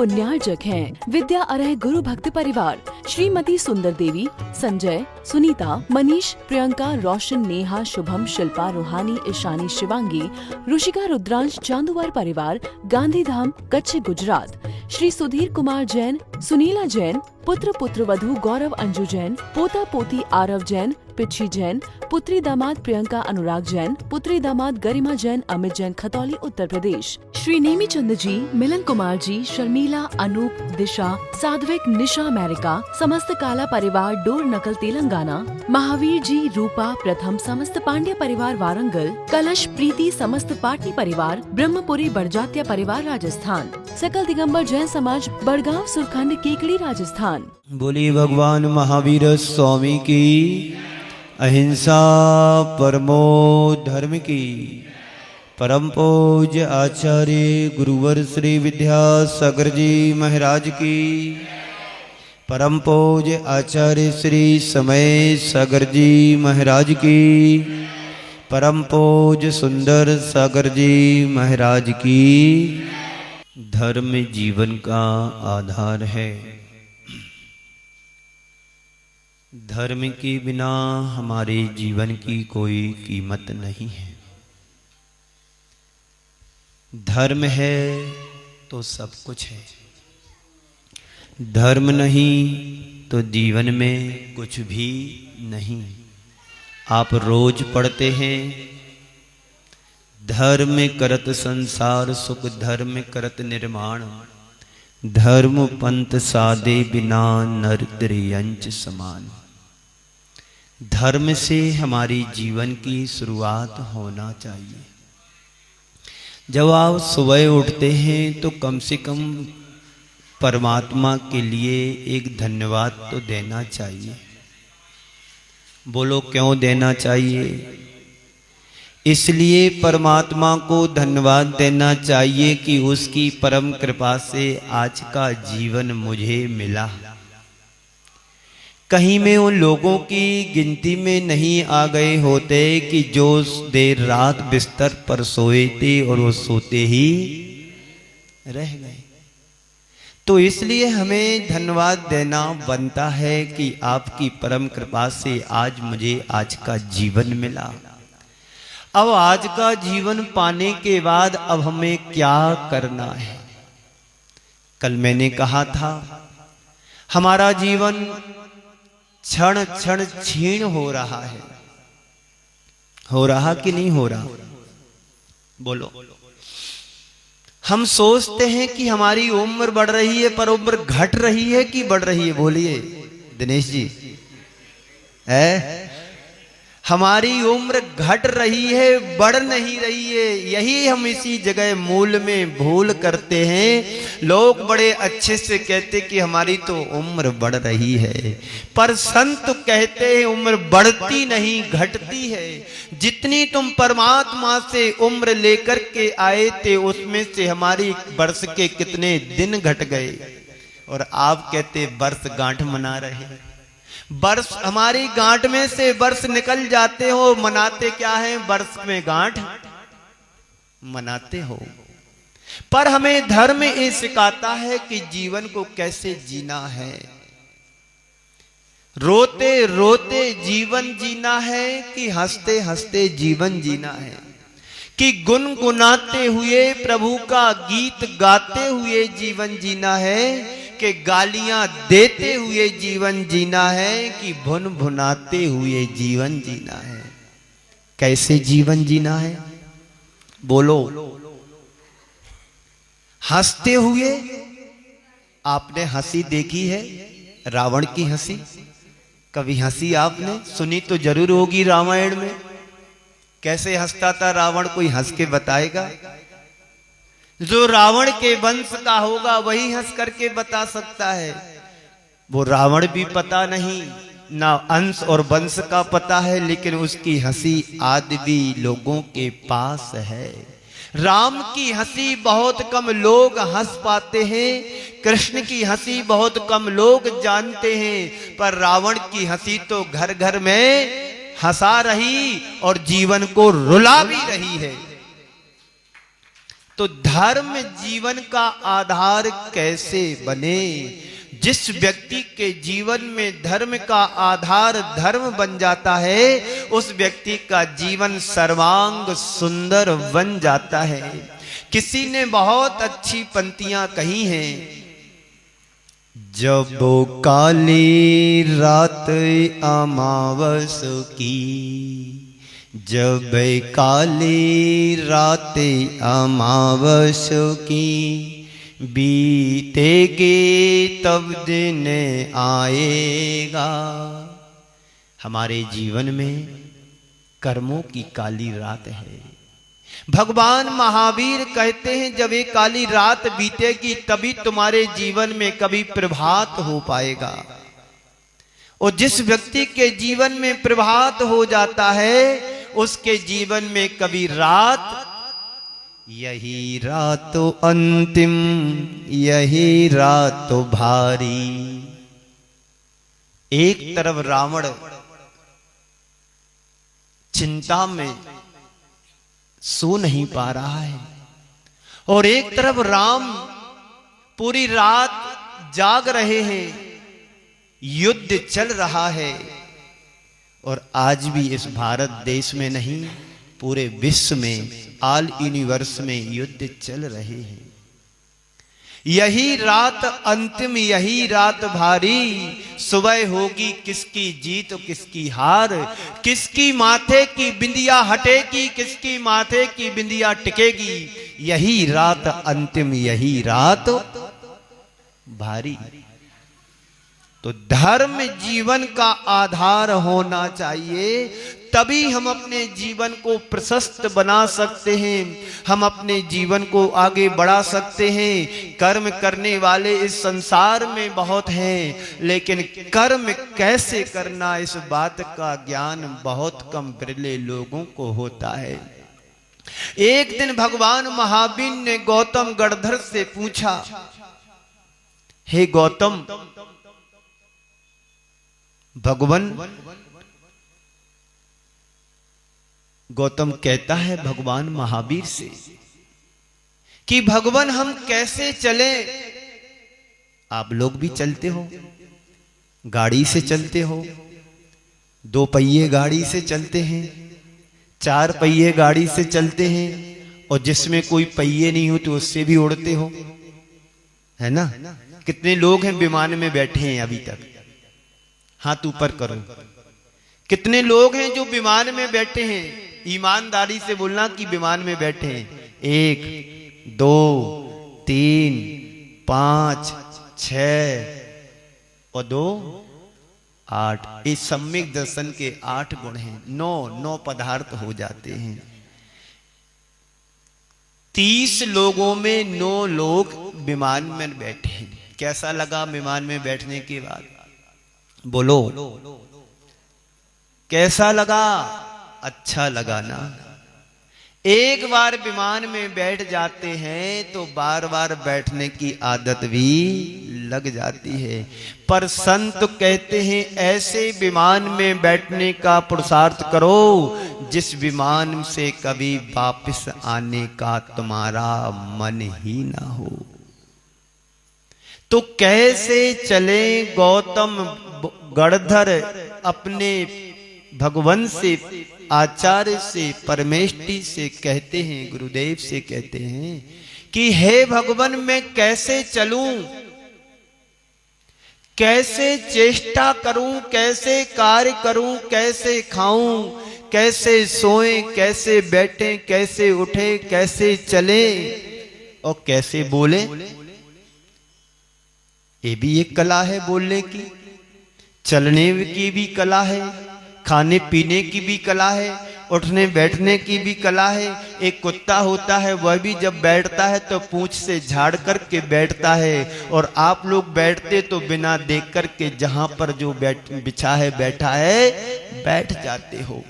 पुण्यार्जक हैं विद्या अरह गुरु भक्त परिवार श्रीमती सुंदर देवी, संजय, सुनीता, मनीष, प्रियंका, रोशन, नेहा, शुभम, शिल्पा, रूहानी, ईशानी, शिवांगी, ऋषिका, रुद्रांश, चांदुवार परिवार, गांधीधाम, कच्छ, गुजरात। श्री सुधीर कुमार जैन, सुनीला जैन, पुत्र पुत्रवधू गौरव अंजू जैन, पोता पोती आरव जैन, पिच्छी जैन, पुत्री दामाद प्रियंका अनुराग जैन, पुत्री दामाद गरिमा जैन, अमित जैन, खतौली, उत्तर प्रदेश। श्री नेमी चंद जी, मिलन कुमार जी, शर्मिला, अनूप, दिशा, साध्विक, निशा, अमेरिका, समस्त काला परिवार, डोर नकल, तेलंगाना। महावीर जी, रूपा, प्रथम, समस्त पांड्या परिवार, वारंगल। कलश, प्रीति, समस्त पाटनी परिवार, ब्रह्मपुरी बड़जात्या परिवार, राजस्थान। सकल दिगंबर जैन समाज, बड़गांव, सुरखंड, केकड़ी, राजस्थान। बोली भगवान महावीर स्वामी की, अहिंसा परमो धर्म की। परम पूज्य आचार्य गुरुवर श्री विद्यासागर जी महाराज की। परम पूज्य आचार्य श्री समय सागर जी महाराज की। परम पूज्य सुंदर सागर जी महाराज की। धर्म जीवन का आधार है। धर्म के बिना हमारे जीवन की कोई कीमत नहीं है। धर्म है तो सब कुछ है। धर्म नहीं तो जीवन में कुछ भी नहीं। आप रोज पढ़ते हैं, धर्म करत संसार सुख, धर्म करत निर्माण, धर्म पंथ साधे बिना नर त्रियंच समान। धर्म से हमारी जीवन की शुरुआत होना चाहिए। जब आप सुबह उठते हैं तो कम से कम परमात्मा के लिए एक धन्यवाद तो देना चाहिए। बोलो क्यों देना चाहिए? इसलिए परमात्मा को धन्यवाद देना चाहिए कि उसकी परम कृपा से आज का जीवन मुझे मिला। कहीं में उन लोगों की गिनती में नहीं आ गए होते कि जो देर रात बिस्तर पर सोए थे और वो सोते ही रह गए। तो इसलिए हमें धन्यवाद देना बनता है कि आपकी परम कृपा से आज मुझे आज का जीवन मिला। अब आज का जीवन पाने के बाद अब हमें क्या करना है? कल मैंने कहा था हमारा जीवन क्षण क्षण क्षीण हो रहा है। हो रहा कि नहीं हो रहा? बोलो। हम सोचते हैं कि हमारी उम्र बढ़ रही है, पर उम्र घट रही है कि बढ़ रही है? बोलिए दिनेश जी। हमारी उम्र घट रही है, बढ़ नहीं रही है। यही हम इसी जगह मूल में भूल करते हैं। लोग बड़े अच्छे से कहते कि हमारी तो उम्र बढ़ रही है, पर संत कहते हैं उम्र बढ़ती नहीं घटती है। जितनी तुम परमात्मा से उम्र लेकर के आए थे उसमें से हमारी वर्ष के कितने दिन घट गए, और आप कहते वर्ष गांठ मना रहे। वर्ष हमारी गांठ में से वर्ष निकल जाते हो, मनाते क्या है? वर्ष में गांठ मनाते हो। पर हमें धर्म ये सिखाता है कि जीवन को कैसे जीना है। रोते रोते जीवन जीना है कि हंसते हंसते जीवन जीना है, कि गुनगुनाते हुए प्रभु का गीत गाते हुए जीवन जीना है, कि गालियां देते हुए जीवन जीना है, कि भुन भुनाते हुए जीवन जीना है। कैसे जीवन जीना है? बोलो। हंसते हुए। आपने हंसी देखी है? रावण की हंसी कभी हंसी आपने सुनी तो जरूर होगी रामायण में। कैसे हंसता था रावण? कोई हंस के बताएगा? जो रावण के वंश का होगा वही हंस करके बता सकता है। वो रावण भी पता नहीं, ना अंश और वंश का पता है, लेकिन उसकी हंसी आज भी लोगों के पास है। राम की हंसी बहुत कम लोग हंस पाते हैं, कृष्ण की हंसी बहुत कम लोग जानते हैं, पर रावण की हंसी तो घर घर में हंसा रही और जीवन को रुला भी रही है। तो धर्म जीवन का आधार कैसे बने? जिस व्यक्ति के जीवन में धर्म का आधार धर्म बन जाता है, उस व्यक्ति का जीवन सर्वांग सुंदर बन जाता है। किसी ने बहुत अच्छी पंक्तियां कही हैं, जब काली रात अमावस की, जब काली रात अमावस की, बीतेगी तब दिन आएगा। हमारे जीवन में कर्मों की काली रात है। भगवान महावीर कहते हैं जब ये काली रात बीतेगी तभी तुम्हारे जीवन में कभी प्रभात हो पाएगा। और जिस व्यक्ति के जीवन में प्रभात हो जाता है उसके जीवन में कभी रात, यही रात तो अंतिम, यही रात तो भारी। एक तरफ रावण चिंता में सो नहीं पा रहा है और एक तरफ राम पूरी रात जाग रहे हैं, युद्ध चल रहा है। और आज भी इस भारत देश में नहीं, पूरे विश्व में, ऑल यूनिवर्स में युद्ध चल रहे हैं। यही रात अंतिम, यही रात भारी, सुबह होगी किसकी जीत और किसकी हार, किसकी माथे की बिंदिया हटेगी, किसकी माथे की बिंदिया टिकेगी। यही रात अंतिम, यही रात भारी। तो धर्म जीवन का आधार होना चाहिए, तभी हम अपने जीवन को प्रशस्त बना सकते हैं, हम अपने जीवन को आगे बढ़ा सकते हैं। कर्म करने वाले इस संसार में बहुत हैं, लेकिन कर्म कैसे करना इस बात का ज्ञान बहुत कम बिरले लोगों को होता है। एक दिन भगवान महावीर ने गौतम गणधर से पूछा, हे गौतम, गौतम कहता है भगवान महावीर से कि भगवान हम कैसे चले? आप लोग भी चलते हो, गाड़ी से चलते हो, 2 पहिए गाड़ी से चलते हैं, 4 पहिए गाड़ी से चलते हैं, और जिसमें कोई पहिए नहीं हो तो उससे भी उड़ते हो, है ना? कितने लोग हैं विमान में बैठे हैं अभी तक? हाथ ऊपर करो। कितने लोग हैं जो विमान में बैठे हैं? ईमानदारी से बोलना कि विमान में बैठे हैं। 1 2 3 5 6 और 2 8। इस सम्यक दर्शन के 8 गुण हैं। 9 पदार्थ हो जाते हैं। 30 लोगों में 9 लोग विमान में बैठे हैं। कैसा लगा विमान में बैठने के बाद? बोलो, कैसा लगा? अच्छा लगा ना? एक बार विमान में बैठ जाते हैं तो बार बार बैठने की आदत भी लग जाती है। पर संत कहते हैं ऐसे विमान में बैठने का पुरुषार्थ करो जिस विमान से कभी वापस आने का तुम्हारा मन ही ना हो। तो कैसे चले गौतम गणधर अपने भगवान से, आचार्य से, परमेष्टि से कहते हैं, गुरुदेव से कहते हैं कि हे भगवान मैं कैसे चलूं, कैसे चेष्टा करूं, कैसे कार्य करूं, कैसे खाऊं, कैसे सोएं, कैसे बैठें, कैसे उठे, कैसे चले और कैसे बोले। ये भी एक कला है बोलने की, चलने की भी कला है, खाने पीने की भी कला है, उठने बैठने की भी कला है। एक कुत्ता होता है वह भी जब बैठता है तो पूंछ से झाड़ करके बैठता है, और आप लोग बैठते तो बिना देख करके जहां पर जो बिछा है बैठा है बैठ जाते हो।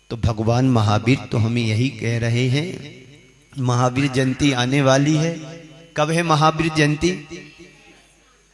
तो भगवान महावीर तो हमें यही कह रहे हैं। महावीर जयंती आने वाली है। कब है महावीर जयंती?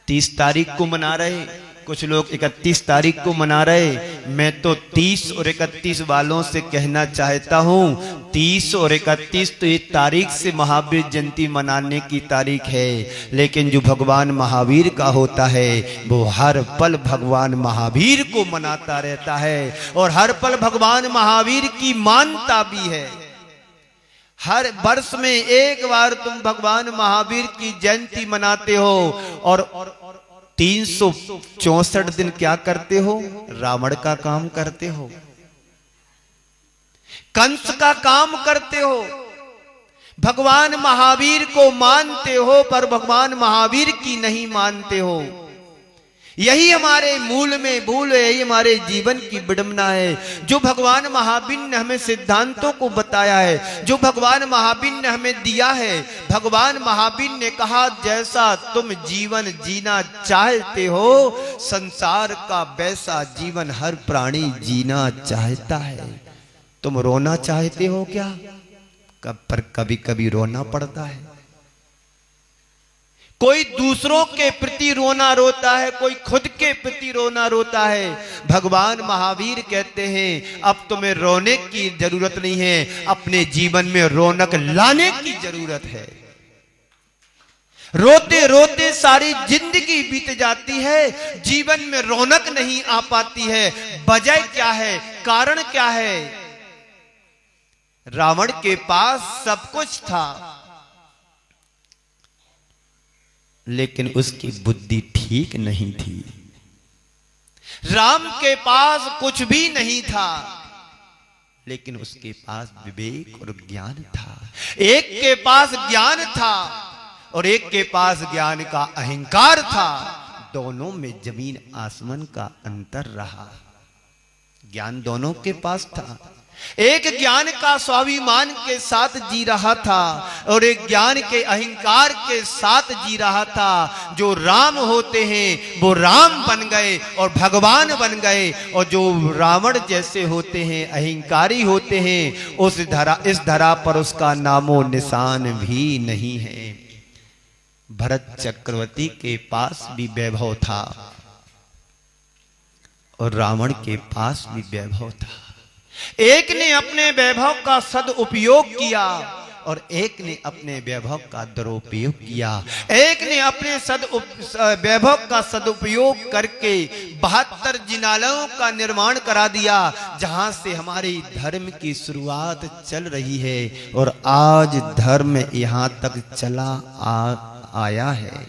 30 तारीख को मना रहे। कुछ लोग 31 तारीख को मना रहे, मैं तो 30 और 31 वालों से कहना चाहता हूं, 30 और 31 तो ये तारीख से महावीर जयंती मनाने की तारीख है, लेकिन जो भगवान महावीर का होता है वो हर पल भगवान महावीर को मनाता रहता है और हर पल भगवान महावीर की मानता भी है। हर वर्ष में एक बार तुम भगवान महावीर की जयंती मनाते हो और 364 दिन क्या करते हो? रावण का काम करते हो, कंस का काम करते हो, भगवान महावीर को मानते हो पर भगवान महावीर की नहीं मानते हो। यही हमारे मूल में भूल है, यही हमारे जीवन की विडंबना है। जो भगवान महावीर ने हमें सिद्धांतों को बताया है, जो भगवान महावीर ने हमें दिया है, भगवान महावीर ने कहा जैसा तुम जीवन जीना चाहते हो संसार का वैसा जीवन हर प्राणी जीना चाहता है। तुम रोना चाहते हो क्या? पर कभी कभी रोना पड़ता है। कोई दूसरों के प्रति रोना रोता है, कोई खुद के प्रति रोना रोता है। भगवान महावीर कहते हैं अब तुम्हें रोने की जरूरत नहीं है, अपने जीवन में रौनक लाने की जरूरत है। रोते रोते सारी जिंदगी बीत जाती है, जीवन में रौनक नहीं आ पाती है। वजह क्या है? कारण क्या है? रावण के पास सब कुछ था लेकिन उसकी बुद्धि ठीक नहीं थी। राम के पास कुछ भी नहीं था लेकिन उसके पास विवेक और ज्ञान था। एक के पास ज्ञान था और एक के पास ज्ञान का अहंकार था। दोनों में जमीन आसमान का अंतर रहा। ज्ञान दोनों के पास था। एक ज्ञान का स्वाभिमान के साथ जी रहा था और एक ज्ञान के अहंकार के साथ जी रहा था। जो राम होते हैं वो राम बन गए और भगवान बन गए, और जो रावण जैसे होते हैं, अहंकारी होते हैं, इस धरा पर उसका नामो निशान भी नहीं है। भरत चक्रवर्ती के पास भी वैभव था और रावण के पास भी वैभव था। एक ने अपने वैभव का सदुपयोग किया और एक ने अपने वैभव का दुरुपयोग किया। एक ने अपने वैभव का सदुपयोग करके 72 जिनालयों का निर्माण करा दिया, जहां से हमारे धर्म की शुरुआत चल रही है और आज धर्म यहां तक चला आया है।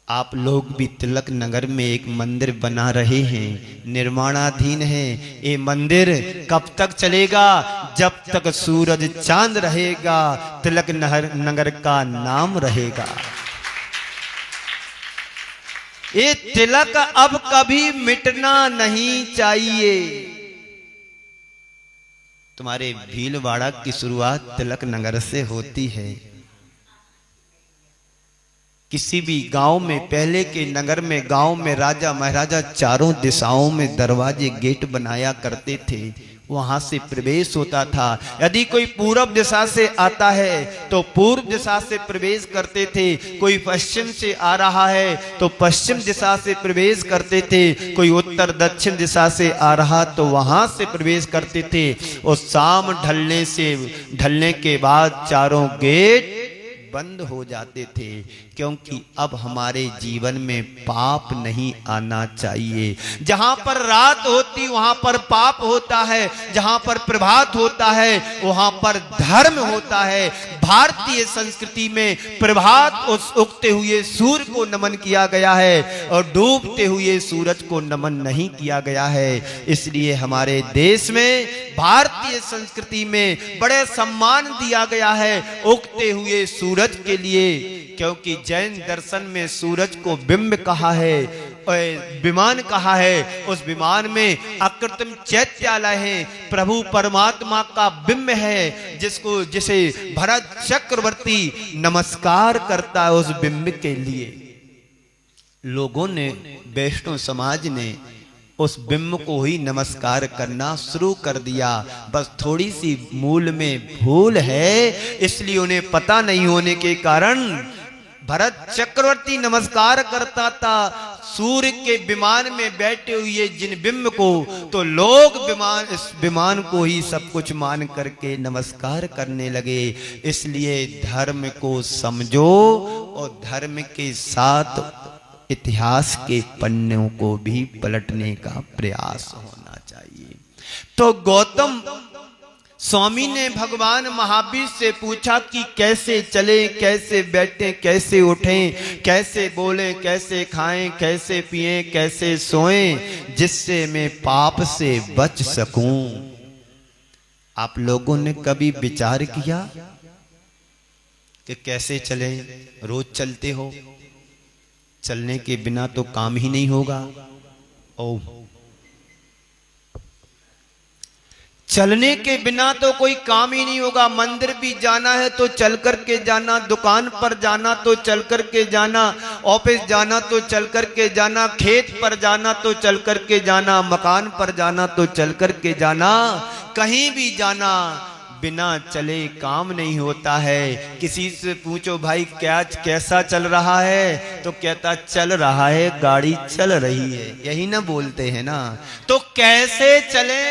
आप लोग भी तिलक नगर में एक मंदिर बना रहे हैं, निर्माणाधीन है। ये मंदिर कब तक चलेगा? जब तक सूरज चांद रहेगा तिलक नगर का नाम रहेगा। ये तिलक अब कभी मिटना नहीं चाहिए। तुम्हारे भीलवाड़ा की शुरुआत तिलक नगर से होती है। किसी भी गांव में, पहले के नगर में, गांव में राजा महाराजा चारों दिशाओं में दरवाजे गेट बनाया करते थे, वहां से प्रवेश होता था। यदि कोई पूर्व दिशा से आता है तो पूर्व दिशा से प्रवेश करते थे, कोई पश्चिम से आ रहा है तो पश्चिम दिशा से प्रवेश करते थे, कोई उत्तर दक्षिण दिशा से आ रहा तो वहां से प्रवेश करते थे। और शाम ढलने के बाद चारों गेट बंद हो जाते थे, क्योंकि अब हमारे जीवन में पाप नहीं आना चाहिए। जहां पर रात होती वहां पर पाप होता है, जहां पर प्रभात होता है वहां पर धर्म होता है। भारतीय संस्कृति में प्रभात उस उगते हुए सूर्य को नमन किया गया है और डूबते हुए सूरज को नमन नहीं किया गया है। इसलिए हमारे देश में भारतीय संस्कृति में बड़े सम्मान दिया गया है उगते हुए सूरज के लिए, क्योंकि जैन दर्शन में सूरज को बिंब कहा है, विमान कहा है। उस विमान में अकृत्रिम चैत्यालय है, प्रभु परमात्मा का बिंब है, जिसे भरत चक्रवर्ती नमस्कार करता है। उस बिंब के लिए लोगों ने, वैष्णव समाज ने उस बिंब को ही नमस्कार करना शुरू कर दिया। बस थोड़ी सी मूल में भूल है, इसलिए उन्हें पता नहीं होने के कारण भरत चक्रवर्ती नमस्कार करता था सूर्य के विमान में बैठे हुए जिन बिंब को, तो लोग इस विमान को ही सब कुछ मान करके नमस्कार करने लगे। इसलिए धर्म को समझो और धर्म के साथ इतिहास के पन्नों को भी पलटने का प्रयास होना चाहिए। तो गौतम स्वामी ने भगवान महावीर से पूछा कि कैसे चले, कैसे बैठे, कैसे उठें, कैसे बोले, कैसे खाएं, कैसे पिएं, कैसे सोएं, जिससे मैं पाप से बच सकूं। आप लोगों ने कभी विचार किया कि कैसे चले? रोज चलते हो, चलने के बिना तो काम ही नहीं होगा। ओ, चलने के बिना तो कोई काम ही नहीं होगा। मंदिर भी जाना है तो चल कर के जाना, दुकान पर जाना तो चल कर के जाना, ऑफिस जाना तो चल कर के जाना, खेत पर जाना तो चल कर के जाना, मकान पर जाना तो चल कर के जाना, कहीं भी जाना बिना चले काम नहीं होता है। किसी से पूछो भाई क्या कैसा चल रहा है, तो कहता चल रहा है, गाड़ी चल रही है। यही ना बोलते हैं ना। तो कैसे चले,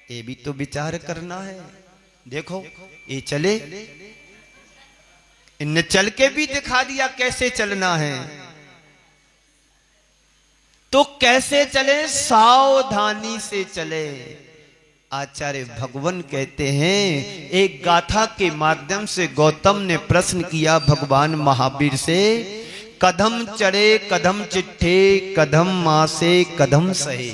ये भी तो विचार करना है। देखो ये चले, इनने चल के भी दिखा दिया कैसे चलना है। तो कैसे चले? सावधानी से चले। आचार्य भगवान कहते हैं, एक गाथा के माध्यम से गौतम ने प्रश्न किया भगवान महावीर से, कदम चढ़े कदम चिट्ठे, कदम मासे कदम सहे।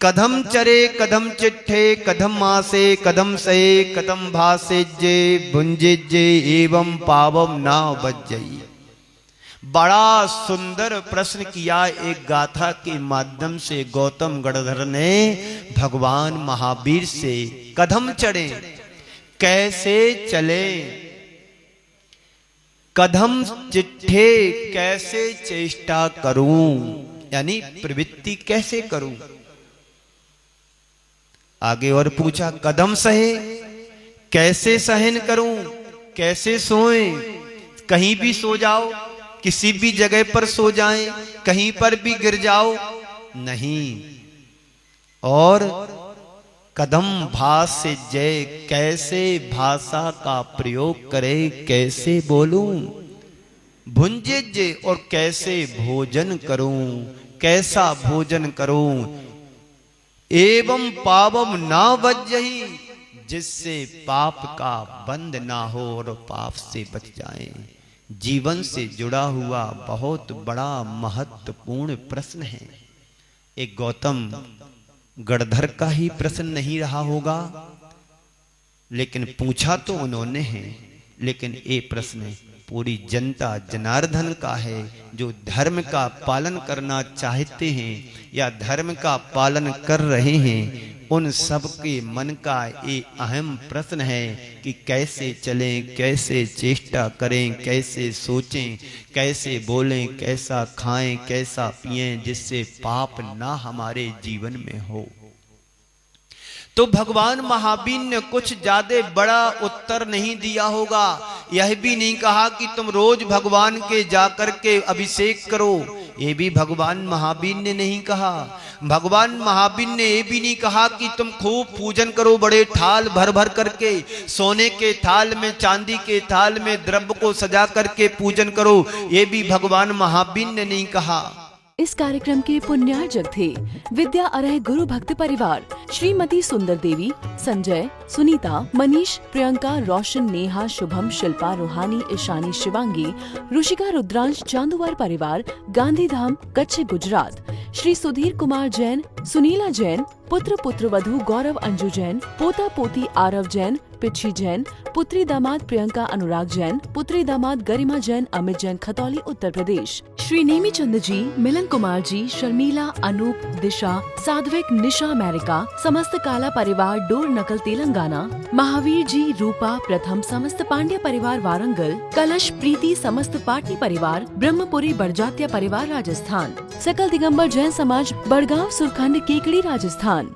कदम चरे कदम चिट्ठे, कदम मासे कदम सहे, कदम भासे जे भुंजे जे एवं पावम ना बज्जई। बड़ा सुंदर प्रश्न किया एक गाथा के माध्यम से गौतम गणधर ने भगवान महावीर से। कदम चढ़े, कैसे चले? कदम चिट्ठे, कैसे चेष्टा करूं, यानी प्रवृत्ति कैसे करूं। आगे और पूछा, कदम सहे, कैसे सहन करूं, कैसे सोएं? कहीं भी सो जाओ, किसी भी जगह पर सो जाएं, कहीं पर भी गिर जाओ, नहीं। और कदम भास से जय, कैसे भाषा का प्रयोग करे, कैसे बोलूं। भुंजे जे, और कैसे भोजन करूं, कैसा भोजन करूं। एवं पावम ना बज्जही, जिससे पाप का बंध ना हो और पाप से बच जाएं। जीवन से जुड़ा हुआ बहुत बड़ा महत्वपूर्ण प्रश्न है। एक गौतम गणधर का ही प्रश्न नहीं रहा होगा, लेकिन पूछा तो उन्होंने है, लेकिन ये प्रश्न पूरी जनता जनार्दन का है, जो धर्म का पालन करना चाहते हैं या धर्म का पालन कर रहे हैं। उन सब के मन का ये अहम प्रश्न है कि कैसे चलें, कैसे चेष्टा करें, कैसे सोचें, कैसे बोलें, कैसा खाएं, कैसा पिएं, जिससे पाप ना हमारे जीवन में हो। तो भगवान महावीर ने कुछ ज्यादा बड़ा उत्तर नहीं दिया होगा। यह भी नहीं कहा कि तुम रोज भगवान के जाकर के अभिषेक करो, ये भी भगवान महावीर ने नहीं कहा। भगवान महावीर ने ये भी नहीं कहा कि तुम खूब पूजन करो, बड़े थाल भर भर करके, सोने के थाल में, चांदी के थाल में द्रव्य को सजा करके पूजन करो, ये भी भगवान महावीर ने नहीं कहा। इस कार्यक्रम के पुण्यार्जक थे विद्या अरह गुरु भक्त परिवार, श्रीमती सुंदर देवी, संजय, सुनीता, मनीष, प्रियंका, रोशन, नेहा, शुभम, शिल्पा, रूहानी, ईशानी, शिवांगी, रुशिका, रुद्रांश, चांदुवार परिवार, गांधीधाम, कच्छ, गुजरात। श्री सुधीर कुमार जैन, सुनीला जैन, पुत्र पुत्रवधू गौरव अंजू जैन, पोता पोती आरव जैन, पिच्छी जैन, पुत्री दामाद प्रियंका अनुराग जैन, पुत्री दामाद गरिमा जैन, अमित जैन, खतौली, उत्तर प्रदेश। श्री नेमी चंद जी, मिलन कुमार जी, शर्मिला, अनूप, दिशा, साध्विक, निशा, अमेरिका, समस्त काला परिवार, डोर नकल, तेलंगाना। महावीर जी, रूपा, प्रथम, समस्त पांड्या परिवार, वारंगल। कलश, प्रीति, समस्त पाटनी परिवार, ब्रह्मपुरी बड़जात्या परिवार, राजस्थान। सकल दिगंबर जैन समाज, बड़गांव, सुरखंड, केकड़ी, राजस्थान।